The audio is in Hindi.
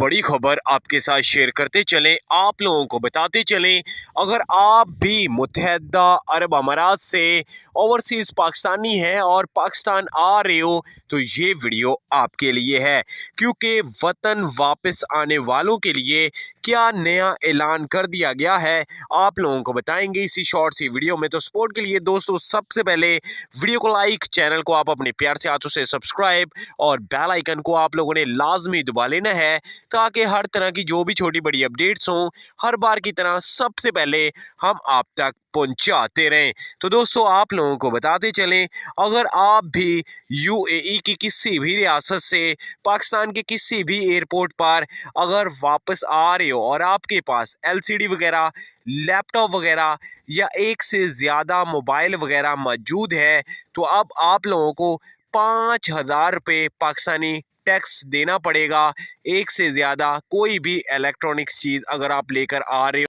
बड़ी खबर आपके साथ शेयर करते चलें, आप लोगों को बताते चलें। अगर आप भी मुत्तहदा अरब अमारात से ओवरसीज़ पाकिस्तानी हैं और पाकिस्तान आ रहे हो तो ये वीडियो आपके लिए है, क्योंकि वतन वापस आने वालों के लिए क्या नया ऐलान कर दिया गया है आप लोगों को बताएंगे इसी शॉर्ट सी वीडियो में। तो सपोर्ट के लिए दोस्तों सबसे पहले वीडियो को लाइक, चैनल को आप अपने प्यार से हाथों से सब्सक्राइब और बेल आइकन को आप लोगों ने लाजमी दबा लेना है, ताकि हर तरह की जो भी छोटी बड़ी अपडेट्स हों हर बार की तरह सबसे पहले हम आप तक पहुंचाते रहें। तो दोस्तों आप लोगों को बताते चलें, अगर आप भी यूएई की किसी भी रियासत से पाकिस्तान के किसी भी एयरपोर्ट पर अगर वापस आ रहे हो और आपके पास एलसीडी वगैरह, लैपटॉप वगैरह या एक से ज़्यादा मोबाइल वगैरह मौजूद है, तो अब आप लोगों को 5,000 रुपये पाकिस्तानी टैक्स देना पड़ेगा। एक से ज़्यादा कोई भी इलेक्ट्रॉनिक्स चीज़ अगर आप लेकर आ रहे हो